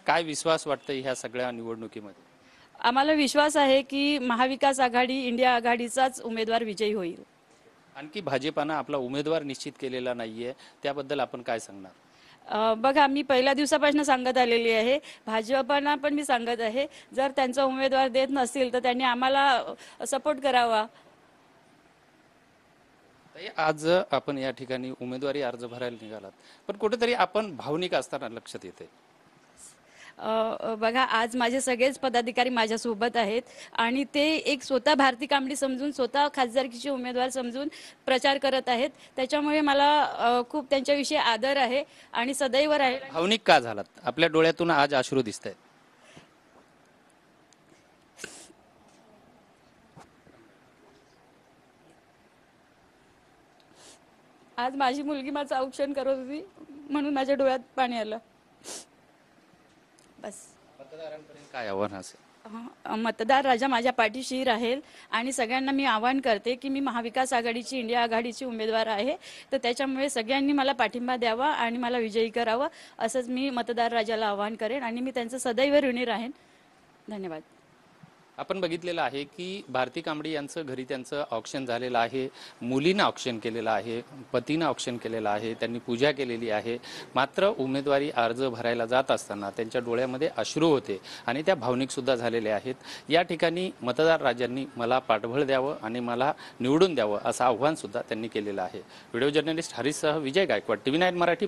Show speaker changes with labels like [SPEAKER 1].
[SPEAKER 1] काय विश्वास वाटतं ह्या सगळ्या निवडणुकीमध्ये?
[SPEAKER 2] आम्हाला विश्वास आहे की महाविकास आघाडी इंडिया आघाडीचाच उमेदवार विजयी होईल.
[SPEAKER 1] आणखी भाजपानं आपला उमेदवार निश्चित केलेला नाहीये, त्याबद्दल आपण काय सांगणार?
[SPEAKER 2] बघा, मी पहिल्या दिवसापासून सांगत आलेली आहे, भाजपांना पण मी सांगत आहे, जर त्यांचा उमेदवार देत नसतील तर त्यांनी आम्हाला सपोर्ट करावा.
[SPEAKER 1] ताई, आज आपण या ठिकाणी उमेदवारी अर्ज भरायला निघालात, पण कुठेतरी आपण भावनिक असताना लक्षात येते.
[SPEAKER 2] बघा, आज माझे सगळेच पदाधिकारी माझ्यासोबत आहेत आणि ते एक स्वतः भारती कांबडी समजून, स्वतः खासदारकीचे उमेदवार समजून प्रचार करत आहेत. त्याच्यामुळे मला खूप त्यांच्याविषयी आदर आहे आणि सदैव राहील.
[SPEAKER 1] भावनिक का झालात? आपल्या डोळ्यातून आज अश्रू दिसत आहेत.
[SPEAKER 2] आज माझी मुलगी माझं औक्षण करत होती म्हणून माझ्या डोळ्यात पाणी आलं. बस.
[SPEAKER 1] मतदारांपर्यंत काय आव्हान असेल?
[SPEAKER 2] मतदार राजा माझ्या पाठीशी राहील आणि सगळ्यांना मी आवाहन करते की मी महाविकास आघाडीची इंडिया आघाडीची उमेदवार आहे, तर त्याच्यामुळे सगळ्यांनी मला पाठिंबा द्यावा आणि मला विजयी करावं असंच मी मतदार राजाला आवाहन करेन आणि मी त्यांचं सदैव ऋणी राहीन. धन्यवाद.
[SPEAKER 1] आपण बघितलेलं आहे की भारती कांबडी यांचं घरी त्यांचं ऑक्शन झालेलं आहे, मुलीनं ऑक्शन केलेलं आहे, पतीनं ऑक्शन केलेलं आहे, त्यांनी पूजा केलेली आहे. मात्र उमेदवारी अर्ज भरायला जात असताना त्यांच्या डोळ्यामध्ये अश्रू होते आणि त्या भावनिकसुद्धा झालेले आहेत. या ठिकाणी मतदार राजांनी मला पाठबळ द्यावं आणि मला निवडून द्यावं असं आव्हानसुद्धा त्यांनी केलेलं आहे. व्हिडिओ जर्नलिस्ट हरीशसह विजय गायकवाड, TV9 मराठी.